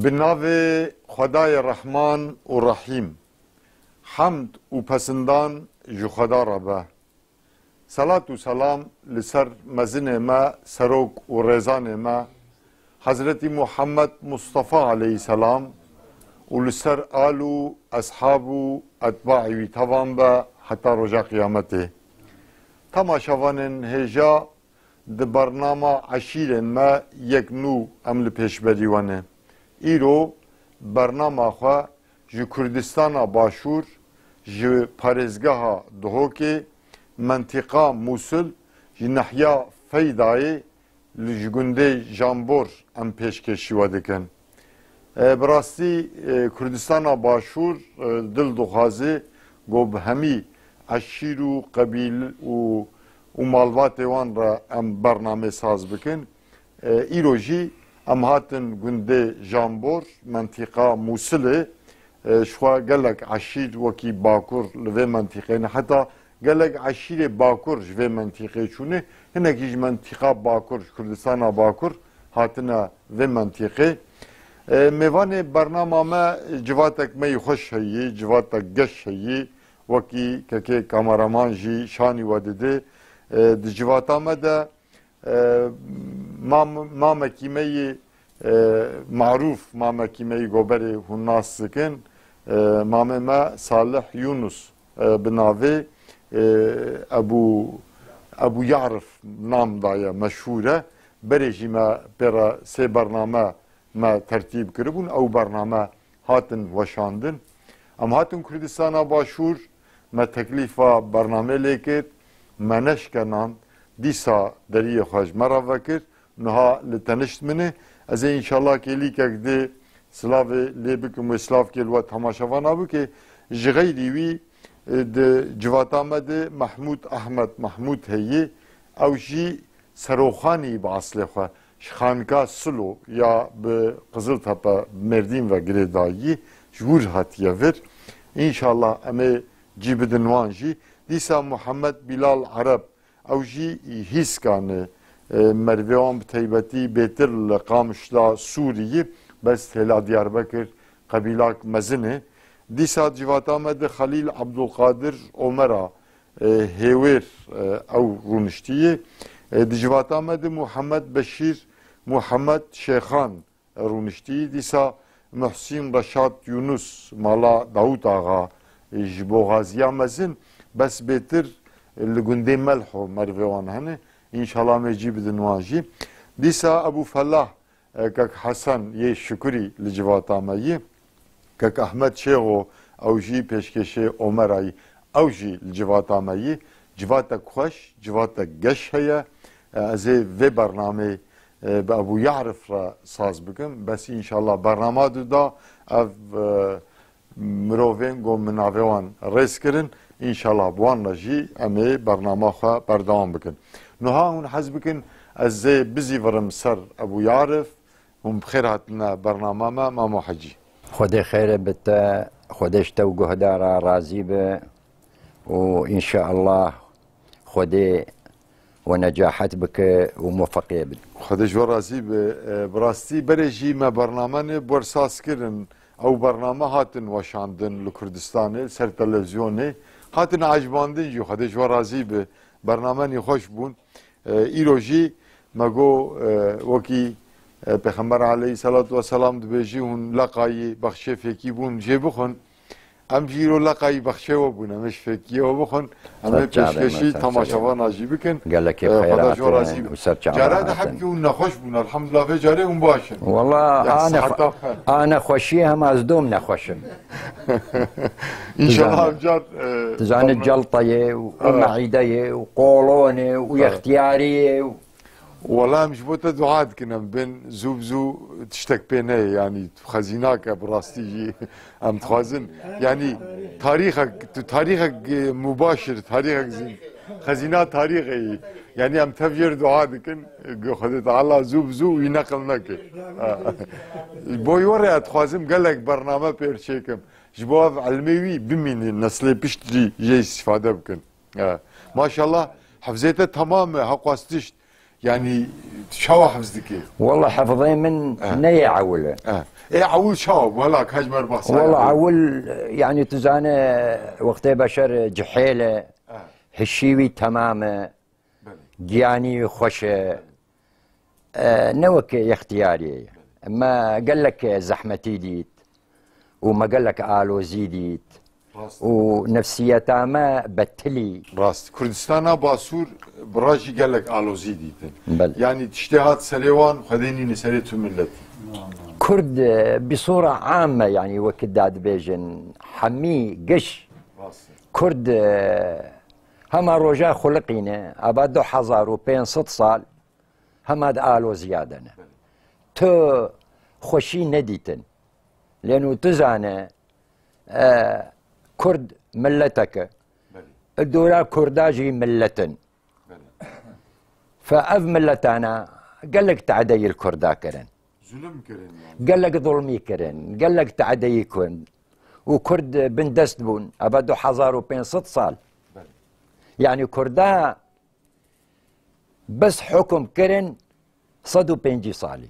بناو خدای رحمان و رحیم حمد و پسندان جو خدا ربه صلات و سلام لسر مزن ما سروک و رزان ما حضرت محمد مصطفى علیه السلام و لسر آل و اصحاب و اتباع وی توان به حتی رجا قیامته تماشاوان هجا د برنامه عشیر ما یک نو عمل پیشبریوانه ایرو برنامه خواه جو کردستان باشور جو پارزگاه دهوکه منطقه موصل جو نحیا فیدای لجگنده جانبور ام پیشکشی ودکن براستی کردستان باشور دل دخوازه گو به همی عشیر و قبیل و مالوات وان را ام برنامه ساز بکن ایروژی ام هاتن گنده جانبور منطقه موصله شوا گلک عشیر وکی باکور لوی منطقه نه حتی گلک عشیر باکور جوی منطقه چونه هنگیج منطقه باکور کردستان باکور هاتنا وی منطقه میوان برنامه ما جواتک می خوش هیی جواتک گش هیی وکی که کامرامان جی شانی ودده د جواتا ما ده ما مکیمه معروف ما مکیمه گوبری هناس سکن مامه ما صالح یونس بناوه ابو یعرف نام دایا مشهوره برجی ما برا سه برنامه ما ترتیب کربون او برنامه هاتن وشاندن ام هاتن کردستان باشور ما تکلیفا برنامه لیکت منش کنان دیسا دریه خوش مرا وکر نها لتنشت منه از انشالله که لیکک ده سلاو لیبکم و سلاو که الوقت تماشاوان آبو که جغیری وی ده جواتامه ده محمود احمد محمود هیه او جی سروخانی با اصل خواه خانکا سلو یا به قزل تپا مردین و گریدایی جور هاتیه ور انشالله امه جیب دنوان جی دیسا محمد بلال عرب او جی هیس کانه مرویان بتیبتی بیتر لقامشلا سوریه بس هلا دیاربکر قبیلاک مزنه دیسا جواتا مد خلیل عبدالقادر عمره هیور او رونشتیه جواتا مد محمد بشیر محمد شیخان رونشتیه دیسا محسین رشاد یونس مالا داوود آغا جبو غازیا مزن بس بهتر لگنده ملح و مروان هنه انشالله مجیب دنواجی دیسا ابو فلاح کک حسن یه شکری لجوات آمایی کک احمد شیغو او جی پیشکشه عمرایی او جی لجوات آمایی جواتک خوش جواتک گش هیا از و برنامه به ابو یعرف را ساز بکم بس انشالله برنامه دا او مروین گو مناوان ریس کرن انشالله بوان نجی امی برنامه خواه بردام بکن نها اون حز بکن از بزی ورم سر ابو یعرف هم بخیر هاتنا برنامه ما محجی خدا خیر بتا خودش تو گهدارا راضی به و ان شاء الله خدا ونجاحت بك وموفقية بك خدش وراسي براستی برجي ما برنامه برساس کرن او برنامه هاتن وشاندن لكردستان سر تلفزيوني هاتن عجباندن جو خدش وراسي به برنامه خوش بون ایروجی مگو وکی پیغمبر علیه الصلاة والسلام دبیجی هون لقایی بخشه فکی بون جه بخون ام جیرو لقایی بخشه و بون امش فکیه و بخون امه پیشکشی تماشاوان آجی بکن قالك خيرات وسر جارد حب که اون نخوش بون الحمدلله في جاره اون باشن والله انا خوشيه هم از دوم نخوشم انشالله هم جار تزان الجلطية ومعيدية وقولونة واختيارية والله مش بوتا دعاء كنا بين زوبزو تشتك بينه يعني خزيناك براستي ام تخازن يعني تاريخك مباشر تاريخك زين خزينة تاريخي يعني ام تفجر دعاء كن خدت الله زوبزو ينقلناك بو يوري اتخازم قال لك برنامج بيرشيكم جبواب علمي بمين النسل بيشتري جي استفاده بكن ما شاء الله حفظيته تمام حقاستش يعني شو حفظك؟ والله حفظي من نية عولة. ايه عول شو ولا كاجمر بحصة والله عول يعني تزانه وقت بشر جحيلة هشيوي تمامة جياني خوشة نوك اختياري ما قال لك زحمتي ديت وما قال لك آلو زيديت ونفسيتها ما بتلي راست كردستان باسور براجي قال لك آلو زيديت بل يعني اجتهاد سليوان خذيني نسريته ملتي كرد بصورة عامة يعني وكداد بيجن حمي قش كرد هما روجا خلقينا أبادو حزارو بين 6 صال هما آلو زيادة تو خوشي نديتن لأنه تزانه كرد ملتك الدولة كرداجي ملتن فأف ملتانا قال لك تعدي الكردا كرن ظلم كرن قال لك ظلمي كرن قال لك تعدي كرن وكرد بن دستبون أبدو حزارو بين 6 صال يعني كردا بس حكم كرن صدو بينجي صالي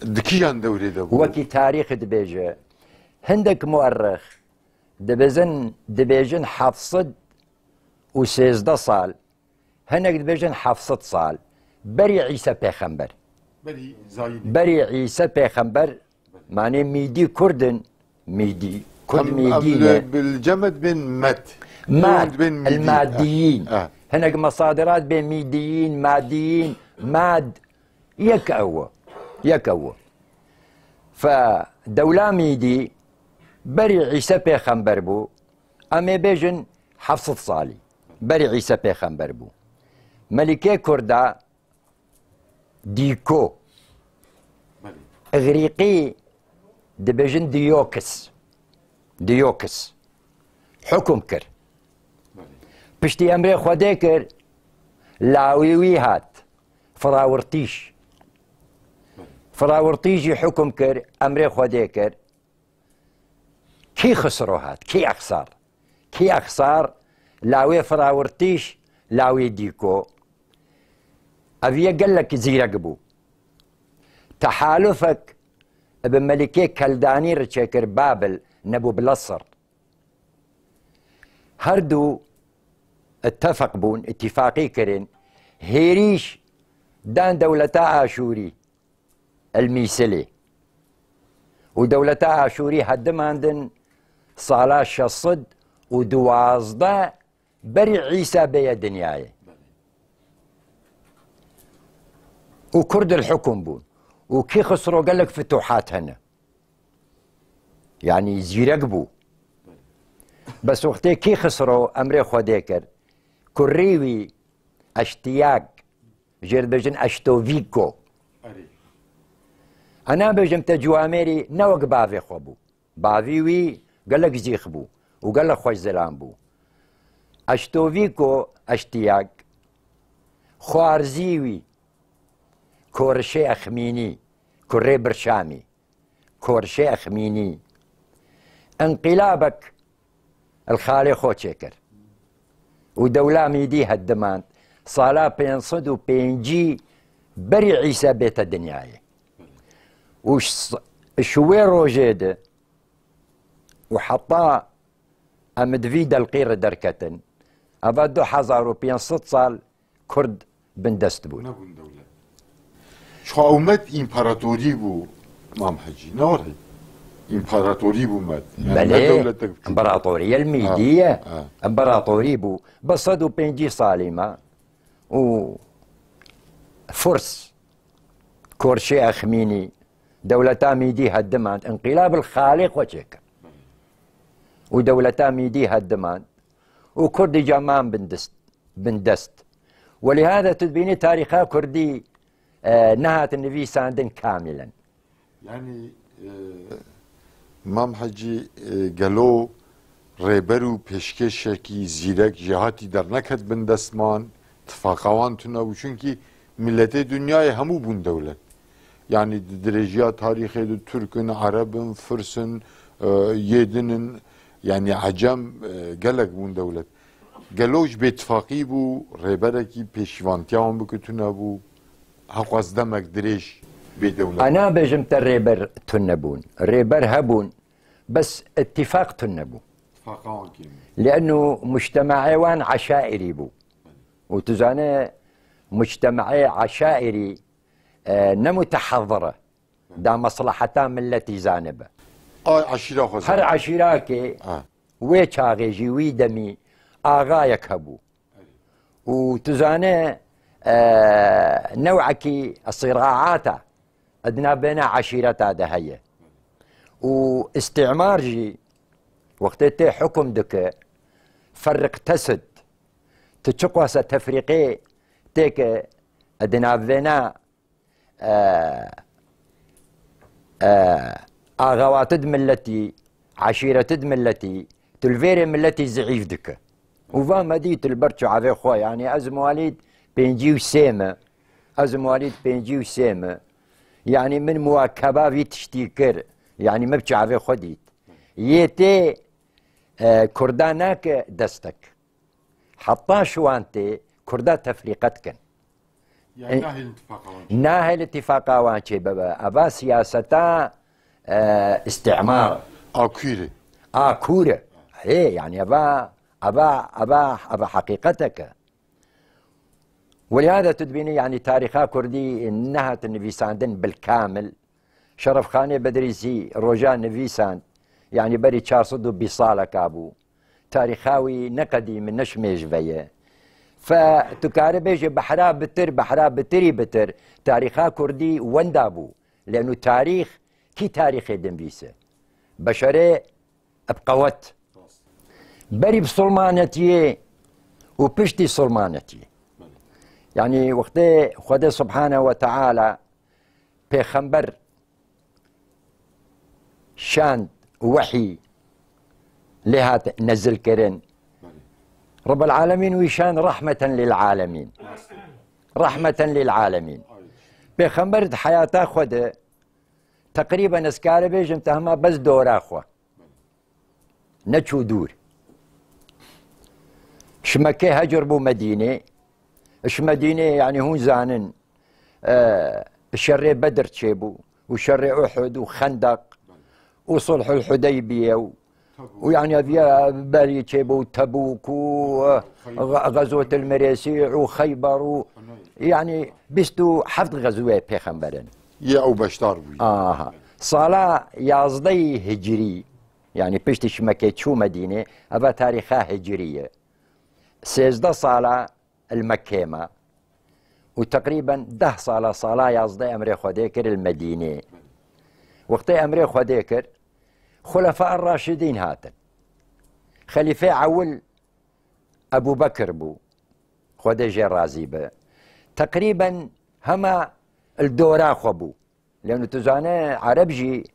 دكيان دوري دبو وكي تاريخ دبيجة هندك مؤرخ دبيجن حفصد وسيزده صال هناك دبيجن حفصد صال بري عيسى بيخنبر بري عيسى بيخنبر معنى ميدي كردن ميدي كرد ميدينة بالجمد بين ماد الماديين هناك مصادرات بين ميديين ماديين ماد يكوى فدولة ميدي بري عيسى بيخنبر بو أمي بيجن حفصة صالي بري عيسى بيخنبر بو ملكي كردا ديكو إغريقي دبيجن ديوكس حكم كر بشتي أمري خودي كر لاويوي هات فراورتيجي حكم كر أمري خودي كر كي خسروا هات كي أخسار لاوي فراورتيش لاوي ديكو أبي قال لك زيرق بو تحالفك ابن ملكي كلداني رتشكر بابل نبو بلصر هردو اتفق بون اتفاقي كرين هيريش دان دولتا آشوري الميسلي ودولتا آشوري هدم عندن صالة شصد ودوازده بري عيسى بيا دنياي وكرد الحكم بون وكي خسروا قال لك فتوحات هنا يعني زيرقبو بس وقتي كي خسروا امري خوديكر كريوي اشتياق جير بجن اشتوفيكو انا بجم تجواميري نوق بافي خوبو بافيوي قال لك زيخبو وقال لك خوش زلام بو اشتوفيكو اشتياق خوارزيوي كورشي أخميني كوري برشامي كورشي أخميني انقلابك الخالي خوتشكر ودولة ميدي هالدمان صلاة بين صد وبين جي بري عيسى بيت الدنياي وش شوي روجيد وحطا أمدفيد القير دركة أبدو حزارو بين 6 صال كرد بن دستبون شو أومد إمبراطوري بو مام حجي نوري إمبراطوري بو مد بلي إمبراطورية الميدية إمبراطوري بو بصدو بينجي صالمة و فرس كورشي أخميني دولتا ميدي هدمان انقلاب الخالق وشيك ودولتا ميدي هدمان وكردي جامان بندست ولهذا تدبيني تاريخها كردي نهت النبي ساندن كاملا يعني مام حجي قالوا ريبرو بيشكشكي زيرك جهاتي در نكت بن دستمان اتفاقوان تنو چونكي ملتي دنياي همو بون دولت يعني درجيا تاريخي دو تركن عربن فرسن يدنن يعني عجم قالك بون دولت قالوش باتفاقي بو ريبركي بيشوانتيان بكتنا بو هقص دمك دريش بدولة أنا بجمت الريبر تنبون الريبر هبون بس اتفاق تنبو اتفاقان كيما لأنه مجتمعي وان عشائري بو وتزاني مجتمعي عشائري نمتحضرة دا مصلحتان من التي زانبه عشيرة خزان هر عشيراكي ويشاغيجي ويدمي آغايك هبو وتزاني نوعكي الصراعات أدنى بين عشيرتا دهية واستعمار جي وقت حكم دك فرق تسد تشقوس تفريقي تيك أدنى بين آغواتد ملتي عشيرة ملتي تلفيري ملتي زعيف دك وفا مديت البرتش عفي خوا يعني أزم واليد بينجيو سيمة أزم واليد بينجيو سيمة يعني من مواكبة في تشتيكر يعني ما بتش عفي خديت يتي كرداناك دستك حطا شوانتي كردا تفريقتكن يعني ناهي الاتفاق ناهي الاتفاق وانشي بابا أبا سياستا استعمار كوري كورة ايه يعني أبا حقيقتك ولهذا تدبيني يعني تاريخها كردي انها النفيساندن بالكامل شرف خاني بدريسي روجان نفيسان يعني بري 400 بصالة كابو تاريخاوي نقدي من نشميج فيه فتكاربيج بحرا بتري بتر تاريخها كردي وندابو لانه تاريخ كي تاريخ دنبيسه بشري بقوت بري بسلمانتي وبشتي سلمانتي يعني وقت خدا سبحانه وتعالى بيخنبر شان وحي لها نزل كرن رب العالمين ويشان رحمة للعالمين رحمة للعالمين بيخنبر حياته خدا تقريبا اسكار بيجم تهما بس دور اخوة نتشو دور شمكي هجر بو مدينة اش مدينة يعني هون زانن الشر بدر تشيبو وشر احد وخندق وصلح الحديبية ويعني ابيا بالي تشيبو تبوك وغزوة المريسيع وخيبر يعني بستو حفظ غزوة بيخنبرن يا او بشتار بوي صلاة يازدي هجري يعني بيشتي شمكي تشو مدينة ابا تاريخها هجرية 16 صالة المكيمة وتقريبا 10 صالة يازدي أمري خوديكر المدينة وقت أمري خوديكر خلفاء الراشدين هاتن خليفة عول أبو بكر بو خوديجي الرازيبة تقريبا هما الدورا خبو لأنه تزاني عربجي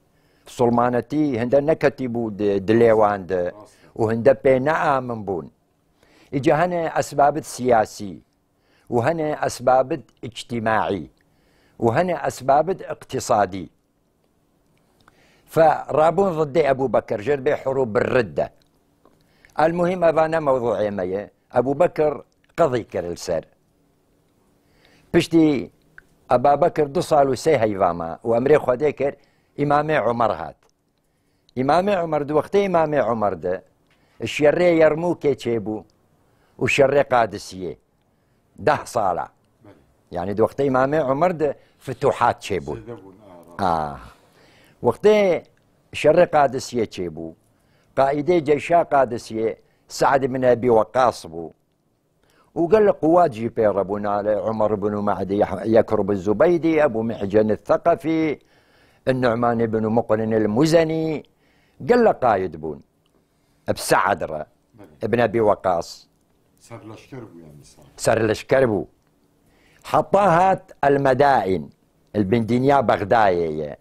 سلمانتي هندا نكتبو دليوان وهندا بينا آمن بون إجا هنا أسباب سياسي وهنا أسباب اجتماعي وهنا أسباب اقتصادي فرابون ضد أبو بكر جربي حروب الردة المهم أبانا موضوعي مية أبو بكر قضي كرلسر بشتي أبا بكر 2 صال وسي هيفاما وأمري خوديكر إمامي عمر هات إمامي عمر دو وقت إمامي عمر ده الشري يرمو كي تشيبو وشري قادسية 10 صالة يعني دو وقت إمامي عمر ده فتوحات تشيبو وقت شري قادسية تشيبو قائدي جيشا قادسية سعد بن أبي وقاص بو وقال قوات جيبي ربنا عمر بن معدي يكرب الزبيدي أبو محجن الثقفي النعمان بن مقرن المزني قال قايد بون بسعد ابن أبي وقاص سر لشكربو حطاهات المدائن البندينيا بغداية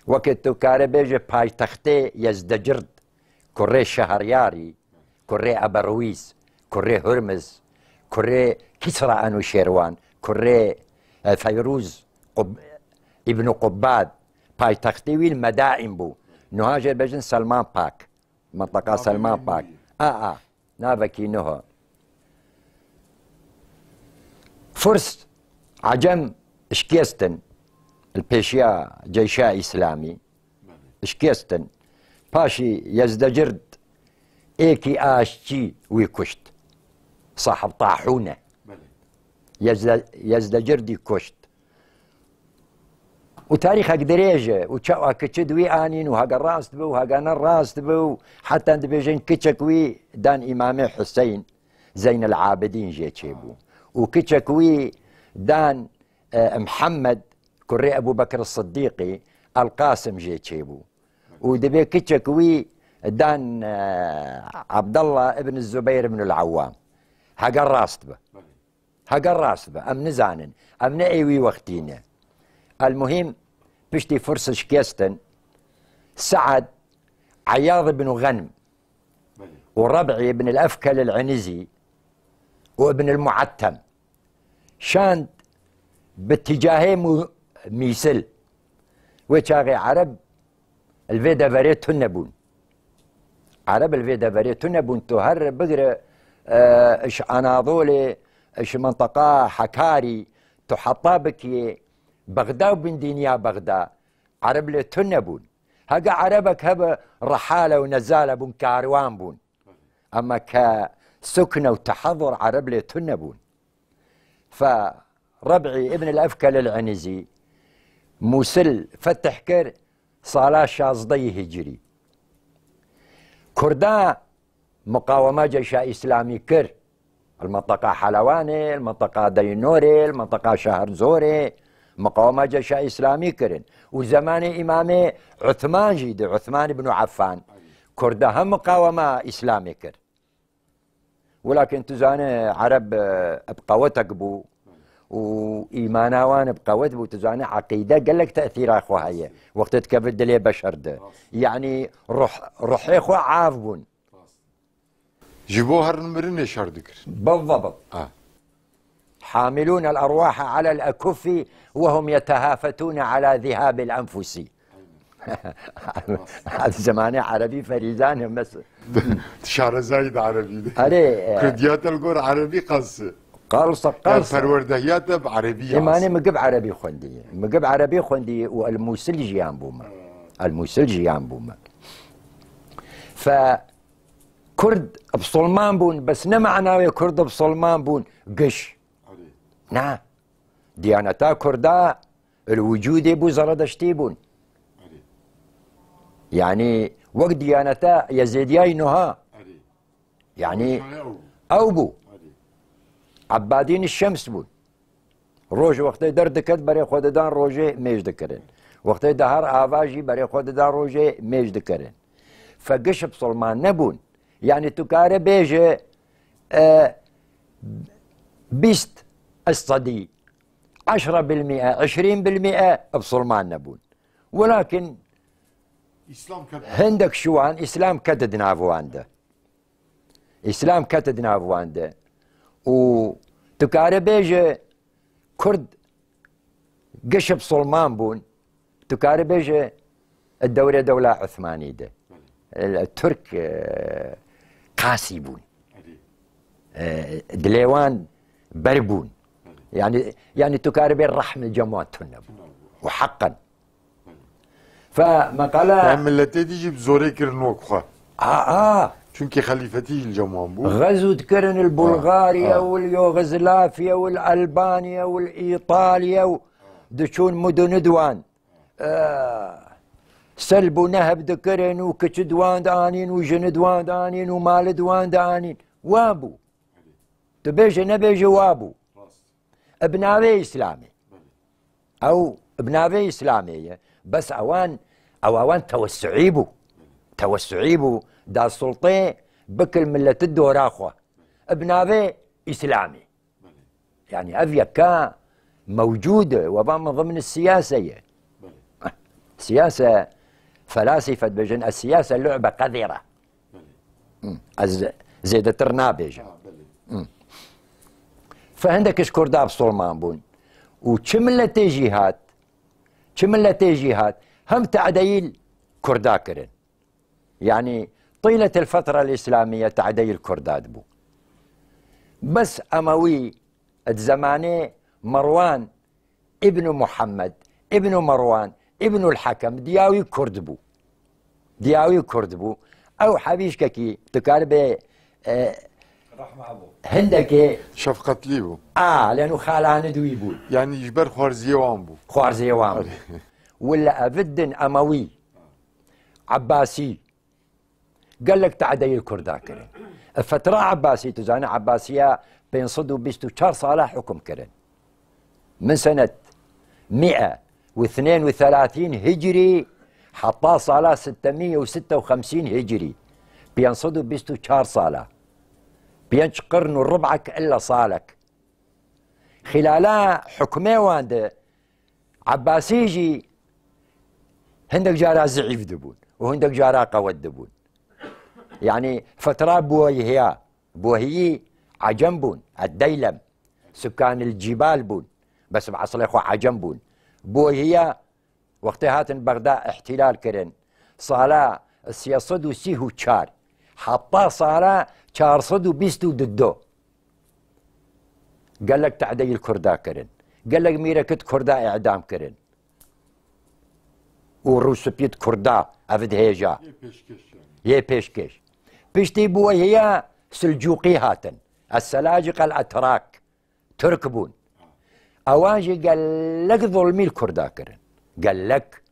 وقت كاربيج باي تختي يزدجرد كوري شهرياري كوري أبرويس كوري هرمز كوري كسرى أنو شيروان كوري فيروز ابن قباد باي تختي المدائن بو نهاجر بجن سلمان باك منطقة سلمان باك نافكي نهو فرس عجم اشكيستن البيشيا جيشا إسلامي اشكيستن باشي يزدجرد ايكي اشتي ويكشت صاحب طاحونة يزدجرد يكشت وتاريخ دريجة وشاوا كتشدوي آنين وهاقا الراس تبو وهاقا الراس تبو حتى عند بيجين كتشكوي دان إمامي حسين زين العابدين جي تشيبو وكتشكوي دان محمد كري أبو بكر الصديقي القاسم جي تشيبو ودبي كتشكوي دان عبد الله ابن الزبير بن العوام هاقا الراس تبو هاقا الراس تبو أم نزانن أم نأيوي وقتينا المهم بشتي فرصة شكيستن سعد عياض بن غنم وربعي بن الأفكل العنزي وابن المعتم شاند باتجاهي ميسل وشاغي عرب الفيدا فريت تنبون عرب الفيدا فريت تنبون تهر بقرة اش اناضولي اش منطقة حكاري تحطابك بغداد بن دنيا بغداد عرب لي تنبون هقا عربك هبا رحالة ونزالة بون كاروان بون اما كسكنة وتحضر عرب لي تنبون فربعي ابن الأفكل العنزي موسل فتح كر صالة شازدي هجري كردا مقاومة جيشة إسلامي كر المنطقة حلواني المنطقة دينوري المنطقة شهر زوري مقاومة جيشة إسلامي كرن وزمان إمامي عثمان جيد عثمان بن عفان كردا هم مقاومة إسلامي كر ولكن تزاني عرب بقوتك بو وإيماناوان بقوت بو تزاني عقيدة قال لك تأثير أخوة هي وقت تكبد لي بشر ده يعني روحي أخوة عافبون جيبو هرنمرين شهر ذكر بالضبط حاملون الأرواح على الأكف وهم يتهافتون على ذهاب الأنفس هذا زماني عربي فريزان بس شعر زايد عربي أري كرديات القور عربي قصة قلصة فروردهيات بعربية إماني مقب عربي خوندي مقب عربي خوندي والموسل جيان بوما الموسل جيان بوما فكرد بصلمان بون بس نمعناوي كرد بصلمان بون قش نعم ديانتا كردا الوجود بو زردشتي بون يعني وقت ديانتا يزيدياي نها يعني او بو عبادين الشمس بون روج وقت دردكت بري خوددان روجي ميج دكرن وقت دهار آواجي بري خوددان روجي ميج دكرن فقش بصلمان نبون يعني تكاري بيجي بيست الصدي 10% 20% بصلمان نبون ولكن هندك شوان إسلام كتد نافوانده إسلام كتد نافوانده و تكاري بيجي كرد قشب صلمان بون تكاري بيجي الدولة دولة عثمانية ده الترك قاسي بون دليوان بربون يعني تكاربي الرحم الجموات تنب وحقا فمقالة يعني ملتي تيجي بزوري كرنوكخا چونكي خليفتي الجموان بو غزو تكرن البلغاريا واليوغزلافيا والألبانيا والإيطاليا دشون مدن دوان سلب ونهب دكرن وكش دوان دانين وجن دوان دانين ومال دوان دانين وابو تبيجي نبيجي وابو ابناوي إسلامي أو ابناوي إسلامية بس أوان توسعيبو دا السلطة بكل ملة الدور أخوة ابناوي إسلامي يعني أفيكا موجودة وبما ضمن السياسة سياسة فلاسفة بجن السياسة لعبة قذرة زيد ترنابيجن فهندك كرداب صلمان بون وشملة جهات هم تعديل كردا كرن يعني طيلة الفترة الإسلامية تعديل كرداد بو بس أموي الزماني مروان ابن محمد ابن مروان ابن الحكم دياوي كردبو دياوي كردبو او حبيشككي تكالبي رحمة أبو هندكي شفقة ليبو لانه خالان دويبو يعني يجبر خوارزية وامبو خوارزي وام ولا افدن اموي عباسي قال لك تعدي الكردا كرن فترة عباسي تزاني عباسية بين صدو بيستو شهر صالح حكم كرن من سنة 132 هجري حطاه صالح 656 هجري بين صدو بيستو شهر صالح بينش قرن الربعك إلا صالك خلالا حكمي واند عباسيجي هندك جارا زعيف دبون وهندك جارا قود دبون يعني فترة بوهي عجم بون الديلم سكان الجبال بون بس بعصر اخو عجم بون بوهي وقتها هاتن بغداد احتلال كرن صالا السياسة وسيهو تشار حطاه صالا 420 ضده قال لك تعدي الكردا كرن قال لك ميركت كردا اعدام كرن وروس بيت كردا افد هيجا يه بيشكش بيشتي بو هي سلجوقي هاتن السلاجقه الاتراك تركبون اواجي قال لك ظلمي الكردا كرن قال لك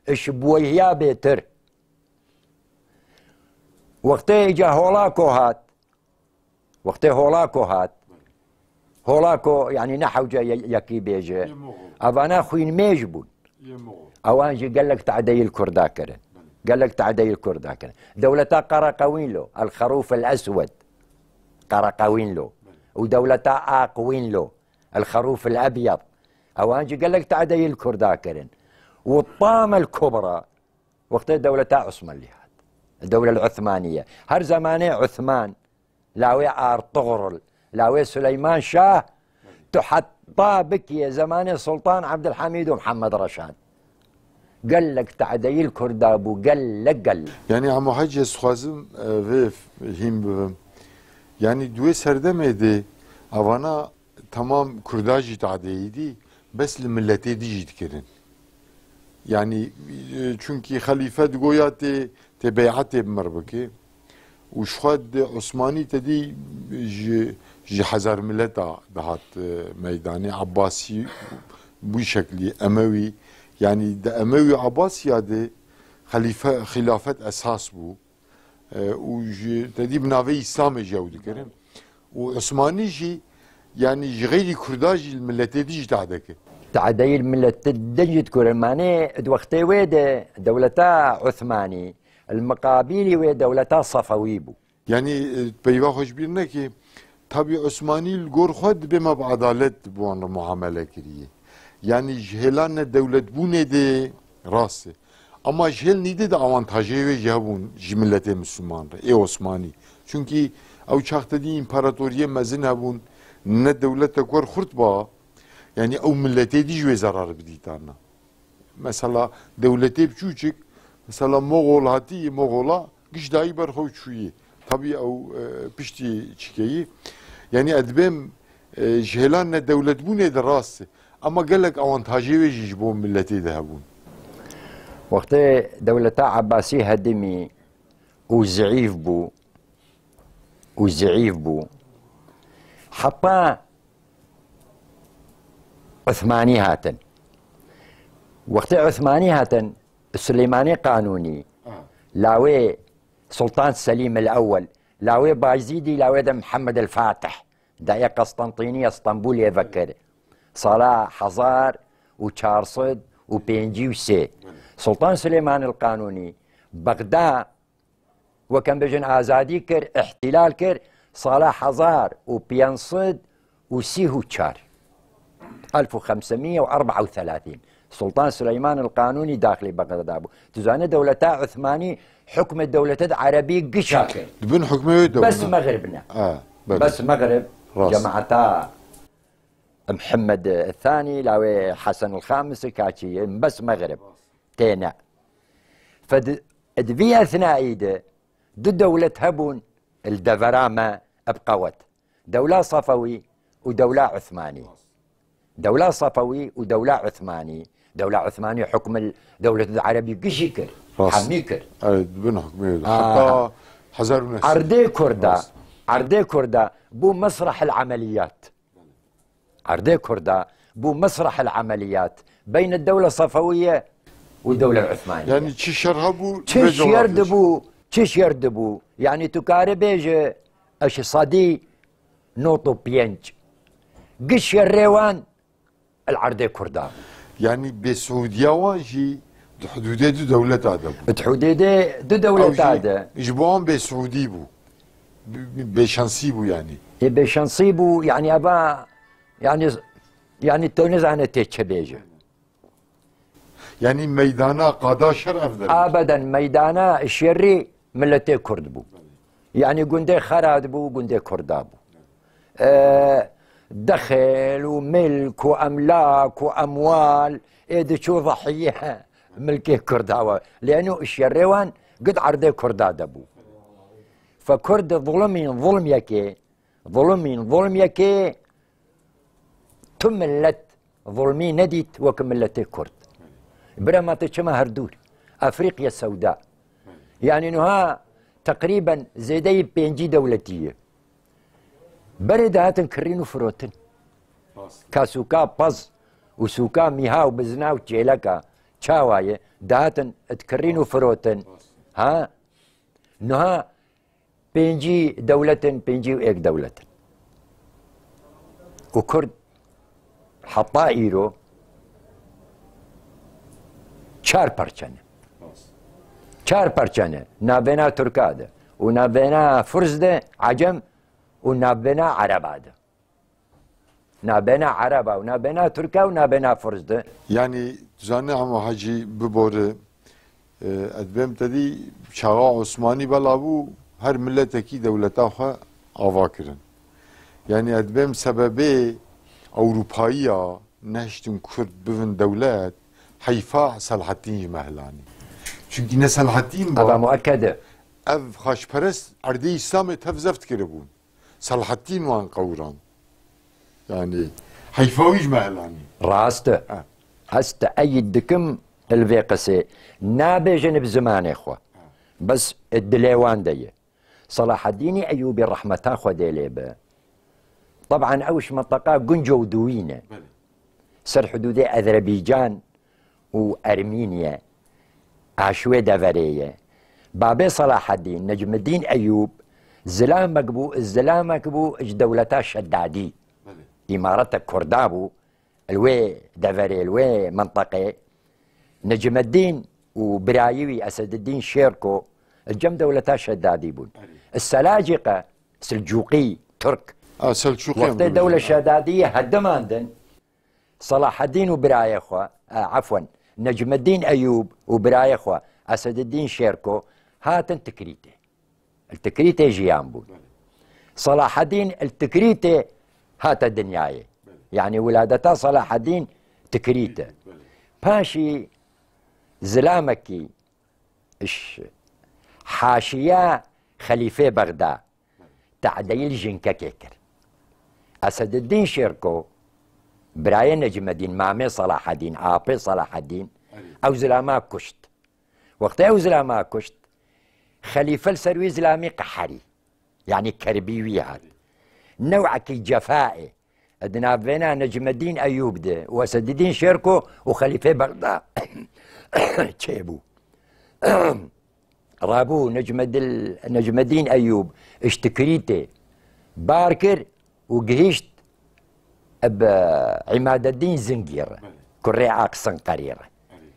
ايش بوي هي بيتر وقتها اجا هولاكو هات هولاكو يعني نحو يكي بيجي افانا خوين ميجبون اوانجي قال لك تعدي الكردا كرن قال لك تعدي الكردا كرن دولتا قرقوين له الخروف الاسود قرقوين له ودولتا اقوين له الخروف الابيض اوانجي قال لك تعدي الكردا كرن والطامه الكبرى وقتها دولتا عثمان لها الدولة العثمانية هر زماني عثمان لاوي ارطغرل لاوي سليمان شاه تحطا بك يا زماني سلطان عبد الحميد ومحمد رشاد قال لك تعدي الكردابو قال لك يعني عمو حاج سخوازم ويف هيم يعني دوي سردمه دي اوانا تمام كرداجي تعدي دي بس لملتي دي جيت كرن يعني çünkü خليفة قوياتي تبعتي بمربكي وشخد عثماني تدي جي حزار ملتا دهات ميداني عباسي بشكل أموي يعني ده أموي عباسي هذا خليفة خلافة أساس بو وجي تدي بناوي إسلامي جاود كريم وعثماني جي يعني غير كرداجي الملتي دي جتعدك تعدي الملة تدجت كرماني وقتي ويد دولتا عثماني المقابيلي ودولتا صفويبو يعني بيوا خوش بيرنا كي tabi Osmanlı gorxod bema adalet bu an muamele kiriye. Yani jhelan devlet bu ne de rast. Ama jhel nide de avantajı ve jabun millete Müslüman. Osmanlı. Çünkü o çaktaki imparatoriye mezin abun ne devlete kor xurtba. Yani o millete di jwe zarar biditana. Mesela devlete küçük mesela Moğol hati Moğola gişdayı berxoçuyi. Tabii o pişti çikeyi. Yani edbem jhelan ne devlet bu ne de rast. Ama gelek avantajı ve jibon milleti de habun. وقت دولتا عباسي هدمي وزعيف بو حطا عثماني هاتن وقت عثماني هاتن السليماني قانوني لاوي سلطان سليم الأول لاوي بايزيدي لاوي ده محمد الفاتح داية قسطنطينية اسطنبول يفكر صلاح حزار وشارصد وبينجي وسي سلطان سليمان القانوني بغداد وكان بجن آزادي كر احتلال كر صلاح حزار وبينصد وسيهو تشار 1534 سلطان سليمان القانوني داخلي بغداد تزاني دولتا عثماني حكم الدولة عربي قشاكر دبن حكمه دولة بس مغربنا بس مغرب جماعتا محمد الثاني لاوي حسن الخامس كاتشي بس مغرب تينا فدفي اثناء دو دولة هبون الدفرامة ابقوت دولة صفوي ودولة عثماني دولة صفوي ودولة عثماني. دولة عثماني حكم الدولة العربية قشيكر حميكر بن حكمي حتى حزارون عردي كردا بو مسرح العمليات. عردي كردا بو مسرح العمليات بين الدولة الصفوية والدولة العثمانية. يعني تشي يرهبوا تشيش يردبوا يعني تكاري بيجي اش صدي نوطو بينج قش الريوان العردي كردا. يعني بسعودية واجي حدودي دو دولة هذا حدودي دو دولة هذا يجبوهم بسعودي بو بشانسي بو يعني بشانسي بو يعني ابا يعني تونس انا تيتشبيجي يعني ميدانا قادا شرف ابدا ميدانا الشري ملتي كرد بو يعني قندي خراد بو قندي كردابو دخل وملك واملاك واموال ايدي شو ضحيه ملكي كرداوه لانه الشريوان قد عرضي كرداد ابو فكرد ظلم يكي تملت ظلمي نديت وكملتي كرد برا ما تشما هردور افريقيا السوداء يعني انها تقريبا زيدي بينجي دولتيه برد هاتن كرينو فروتن كاسوكا باز وسوكا ميها وبزنا وتشيلكا تشاوايه دهاتن تكرينو فروتن ها انها بينجي دولة بينجي وإيك دولة وكرد حطا إيرو چار پرچنه نابنا تركاده ونابنا فرزده عجم ونابنا عرباده نابنا عربا ونابنا تركا ونابنا فرزده يعني زاني عمو حاجي ببور ادبم تدي شاغا عثماني بلابو هر ملتكي دولتا خو آواكرن يعني ادبم سببي اوروبايا نشتن كرد بفن دولات حيفا صلاح الدين جمهلاني çünkü ne Salahaddin var. Muakkede. Ev haşperest ardı İslam'ı tevzeft kirebun. Salahaddin van kavran. Yani حيفاوي جمهلاني. راسته. هسته أيدكم الفيقسي نابي جنب زمان إخوة. بس الدليوان دي. صلاح الدين أيوبي رحمة أخوة ديليبه. طبعا أوش منطقة قنجو ودوينة. سر حدود أذربيجان وأرمينيا. عشوة دافرية بابي صلاح الدين نجم الدين أيوب الزلام مكبو اج دولتا الشدادي إمارة كردابو الوي دافري الوي منطقة نجم الدين وبرايوي أسد الدين شيركو الجم دولتا الشدادي بون السلاجقة سلجوقي ترك سلجوقي وقت الدولة الشدادية هدماندن صلاح الدين وبراي أخوة عفوا نجم الدين أيوب وبراي أخوة أسد الدين شيركو هاتن تكريته التكريته جيامبون صلاح الدين التكريته هات الدنياي يعني ولادتا صلاح الدين تكريته باشي زلامكي حاشية خليفة بغداد تعديل جنكا كيكر أسد الدين شيركو براي نجم الدين مامي صلاح الدين عابي صلاح الدين او زلاما كشت وقت او زلاما كشت خليفه السروي زلامي قحري يعني كربيوي هذا نوعك الجفائي ادنا بينا نجم الدين ايوب ده واسد الدين شيركو وخليفه بغداد تشيبو رابو نجم الدين ايوب اشتكريته باركر وقهشت بعماد الدين زنقير كري عاقصن قريره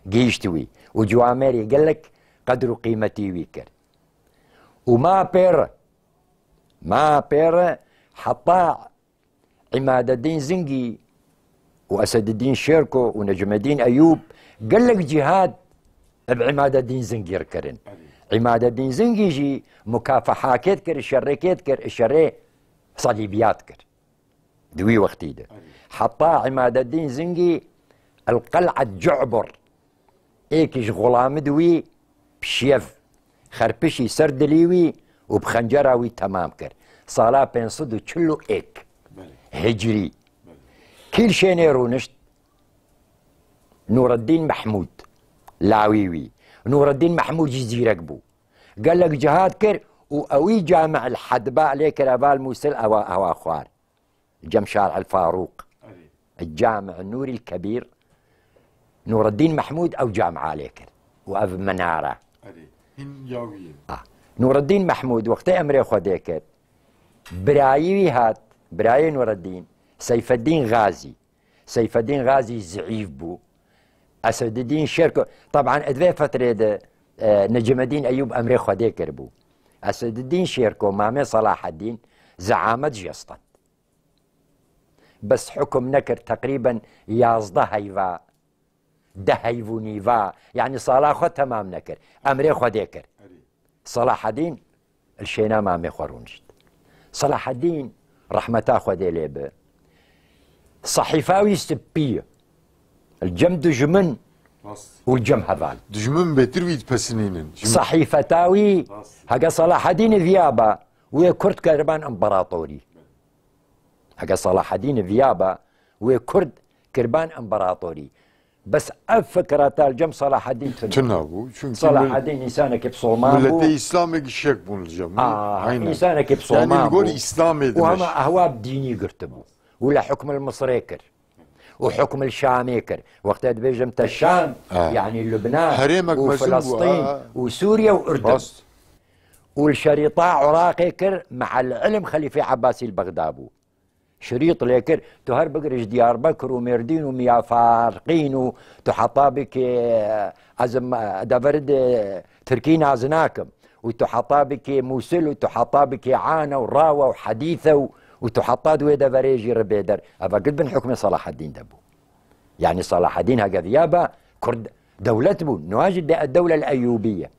جيشتوي وجواميري قال لك قدر قيمتي ويكر وما بير حطا عماد الدين زنقي واسد الدين شيركو ونجم الدين ايوب قال لك جهاد بعماد الدين زنقير كرن عماد الدين زنقي جي مكافحه كذكر الشري صليبيات كر دوي وقتي ده حطا عماد الدين زنقي القلعة جعبر ايكش غلام دوي بشيف خربشي سردليوي وبخنجراوي تمام كر صلاة بين صدو تشلو ايك هجري كل شيء نيرونشت نور الدين محمود لاويوي نور الدين محمود جزيرة بو قال لك جهاد كر وأوي جامع الحدباء ليك ربال موسل أو أخوار جم شارع الفاروق الجامع النوري الكبير نور الدين محمود أو جامع عليكر وأف منارة نور الدين محمود وقت أمري خديكر برايوي هات براي نور الدين سيف الدين غازي سيف الدين غازي زعيف بو أسد الدين شركه طبعا أدفع فترة نجم الدين أيوب أمري خديكر بو أسد الدين شيركو مامي صلاح الدين زعامة جسطن بس حكم نكر تقريبا يازده هيفا ده هيفونيفا يعني صلاح تمام نكر أمري خديكر صلاح الدين الشينا مامي خورونجت صلاح الدين رحمة خدي ليبه صحيفاوي سبية الجم دجمن والجم هذال دجمن بترويد بسنين صحيفتاوي هقا صلاح الدين فيابا وكرد كربان امبراطوري هقا صلاح الدين فيابا وكرد كربان امبراطوري بس أفكرة الجم صلاح الدين تنابو صلاح الدين إنسانك بصومامو ملتي إسلامي الشيك بون الجم إنسانك بصومامو يعني نقول إسلامي وهما أهواب ديني قرتبو ولا حكم المصريكر وحكم الشاميكر وقت بيجمت الشام يعني لبنان وفلسطين وسوريا وأردن والشريطة عراقيكر مع العلم خليفة عباسي البغدابو شريط ليكر تهر بقرش ديار بكر ومردين وميا فارقين وتحطا بك أزم دفرد تركين عزناكم وتحطا بك موسل وتحطا بك عانة وراوة وحديثة وتحطا دويدا فريجي ربيدر أبا قد بن حكم صلاح الدين دبو يعني صلاح الدين هكذا ذيابا كرد دولته نواجد الدولة الأيوبية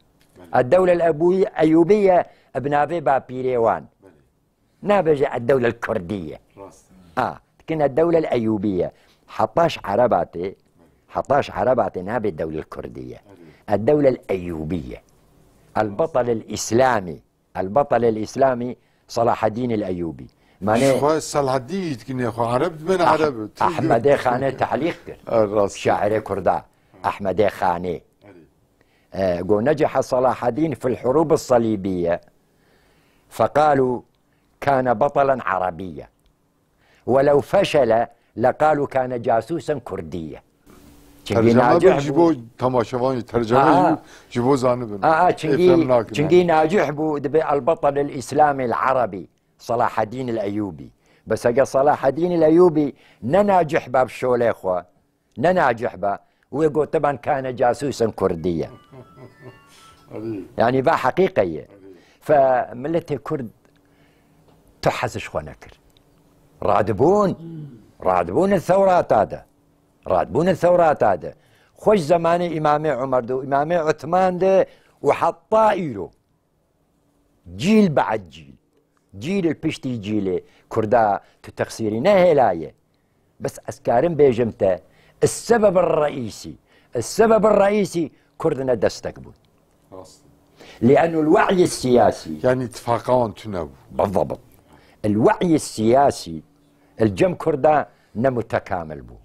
الدولة الأيوبية ابنافي بابيريوان نابجة الدولة الكردية كنا الدولة الأيوبية حطاش عرباتي نابي الدولة الكردية الدولة الأيوبية البطل الإسلامي صلاح الدين الأيوبي ماني صلاح الدين يتكن يا اخو عرب من عرب احمد خانه تعليق شاعر كردا احمد خانه قو نجح صلاح الدين في الحروب الصليبيه فقالوا كان بطلا عربيا ولو فشل لقالوا كان جاسوسا كرديا ترجمه بجيبو تماشوان ترجمه جيبو زانبن تشنجي ناجح بو البطل الاسلامي العربي صلاح الدين الأيوبي بس أجا صلاح الدين الأيوبي نناجح باب شولي إخوة نناجح با ويقول طبعا كان جاسوسا كرديا يعني با حقيقية فملتي كرد تحس شخو نكر رادبون الثورات هذا خوش زماني إمامي عمر دو إمامي عثمان ده وحطا إيرو جيل بعد جيل البشتي جيلي كردا تتخسيري نهلاية بس أسكارم بيجمته السبب الرئيسي كردنا دستكبون لأنه الوعي السياسي يعني اتفاقان تنبو بالضبط الوعي السياسي الجم كردا نمتكامل بو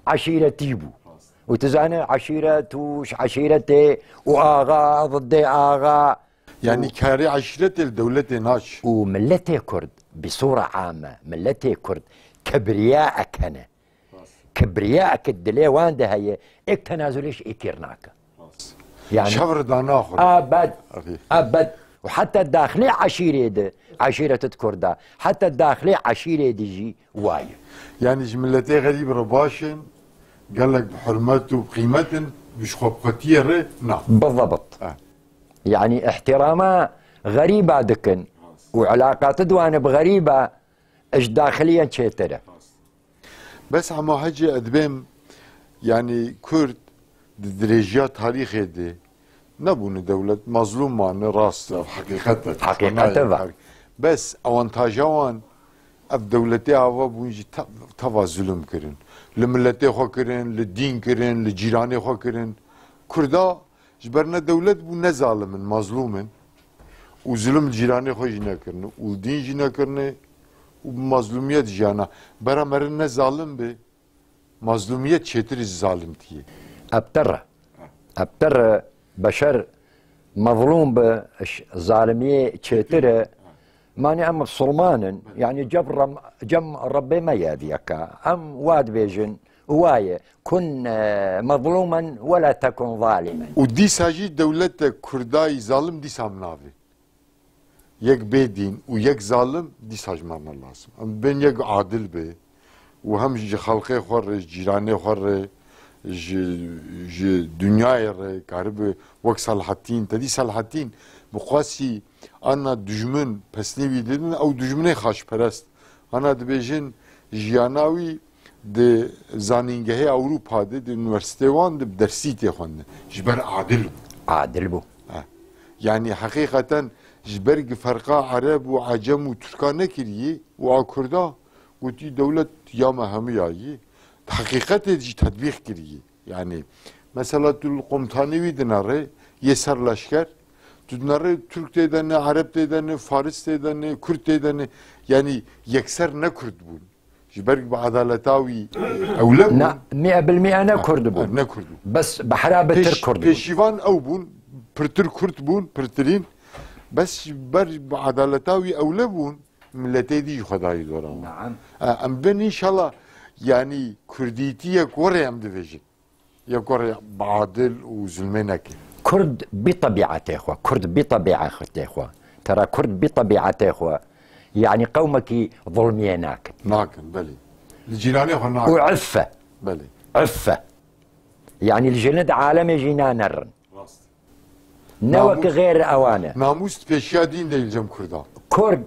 عشيرتي بو وتزاني عشيرتي وآغا ضد آغا يعني كاري عشرة الدولة ناش وملتي كرد بصورة عامة ملتي كرد كبرياءك هنا كبرياءك الدلي وانده هي اك تنازليش اكيرناك يعني شبر داناخر ابد وحتى الداخلي عشيرة كردا حتى الداخلي عشيرة ديجي واي يعني جملتي غريب رباشن قال لك بحرمته وبقيمته مش خبقتيه نعم بالضبط يعني احترامها غريبة دكن وعلاقات دوانب غريبة اش داخليا شيتره بس عما هجي ادبيم يعني كرد درجات تاريخي دي نبون دولة مظلوم معنا راس حقيقة بس اوانتاجوان اف دولتي هوا بونجي توا ظلم كرن لملتي خو كرن للدين كرن لجيراني خو كرن كردا جبرنا دولت بو نظالمن مظلومن وظلم جيراني خو جنا كرن ودين جنا كرن ومظلوميت جانا برا مرن ظالم به مظلومية شتر الظالمتية ابتر بشر مظلوم بظالمية شتر ماني ام بصرمان يعني جم ربي ما يديك ام واد بيجن وايه كن مظلوما ولا تكن ظالما ودي ساجي دولة كرداي ظالم دي سامنافي يك بيدين ويك ظالم دي ساجمان لازم ام بين يك عادل بي وهم جي خلقي خور جيراني خور جي دنياي ري قرب وك صلاحتين تدي صلاحتين بقاسي انا دجمن پسنوي ديدن او دجمني خاش پرست انا دبيجن جياناوي د زانینگه اوروپا د یونیورسيتي وان د درسي ته خوند جبر عادل بو يعني حقيقة جبرق فرقا عرب وعجم وتركان كريه وكردا وتي دولة ياما همياي حقيقة دي تطبيق كريه يعني مثلا القمطاني دناره يسر لشكر دناره ترك تيدن عرب تيدن فارس تيدن كرد تيدن يعني يكسر نكرد بون جبرق بعدالتاوي أولى لا 100% أنا كرد بون بس بحرابة كرد بيشيفان أو بون برتر كرد بون برترين بس بر بعدالتاوي أولى بون ملتي دي خداي دوران نعم أم بن إن شاء الله يعني كرديتي يكوري أم دفيجن يكوري بعادل وزلمينك كرد بطبيعته إخوة كرد بطبيعته إخوة ترى كرد بطبيعته إخوة يعني قومك ظلميناك ناكن بلي الجيراني هو ناكن وعفة بلي عفة يعني الجند عالمي جينا نرن نوك غير أوانه ناموس بيشيا دين ديل جم كردا كرد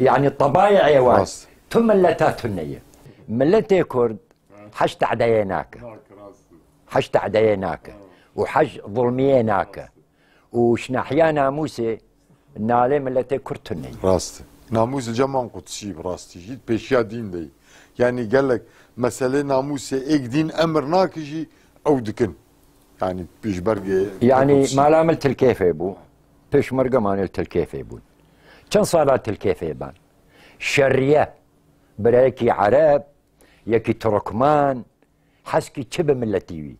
يعني طبايع يوان ثم ملتات النية ملتي كرد حشت عديناك حشت عديناك وحج ظلميناك وشناحيا ناموسي نالي ملتي كرد النية راست ناموس الجمع قدسي براستي جيت بيشيا دين دي يعني قال لك مسألة ناموس ايك دين امر ناكجي او دكن يعني بيش برقي يعني ما لاملت الكيف يبو بيش مرقه ما نلت الكيف يبون كم صارت الكيف يبان شرية برايكي عرب يكي تركمان حسكي تشب ملتيوي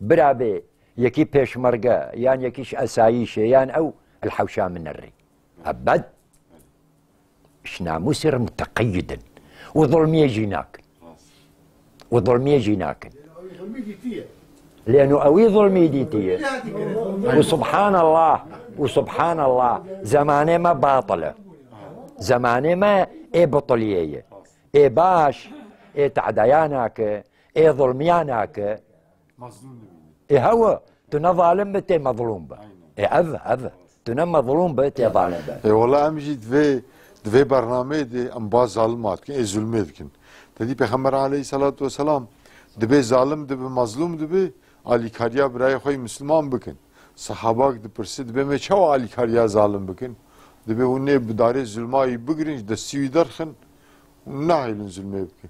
برابي يكي بيش مرقه يعني يكيش اسايشه يعني او الحوشام من الري ابد ناموس متقيدا وظلمي جيناك وظلمي جيناك لانه اوي ظلمي ديتي وسبحان الله زمانه ما باطله زمانه ما اي بطليه اي باش اي تعديانك اي ظلميانك اي هو تنظالم بتي مظلوم به اي اذ تنم مظلوم بتي ظالم به اي والله امجد في برنامه دي انباز ظالمات كن ظلمات كن تدي پیغمبر عليه الصلاه والسلام دبي ظالم دبي مظلوم دبي علي كاريا براي خوي مسلمان بكن صحابه دي پرسد به me çav علي كاريا ظالم بكن دبي ونه بداري ظلماي بگرنج دستي درخن ناهل ظلمه بكن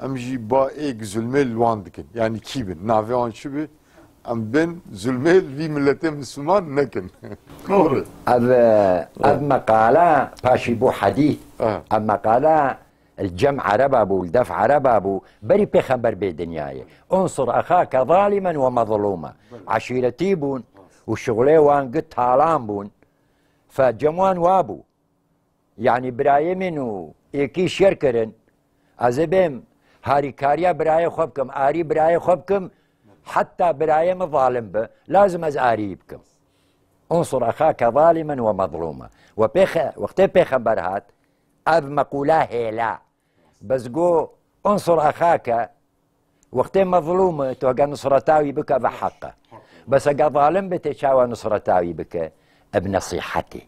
امجي با ايك ظلمه لوان دكن يعني كيبن نافي ان شبه ام بن ظلمه في ملت مسلمان نكن نور اب مقاله باشي بو حديث اب مقاله الجمع عربابو الدفع عربابو بري بخبر بدنياي انصر اخاك ظالما ومظلوما عشيرتي بون وشغلي وان قد هالان بون فجموان وابو يعني براي منو ايكي شركرن ازبم هاري كاريا براي خبكم اري براي خبكم حتى براي مظالم به لازم از اري بكم انصر اخاك ظالما ومظلوما وقت بخبر هات اب مقوله هيلا بس جو انصر اخاك وقت مظلوم توقع نصرتاوي بك بحقه بس اقا ظالم بتشاوى نصرتاوي بك بنصيحتي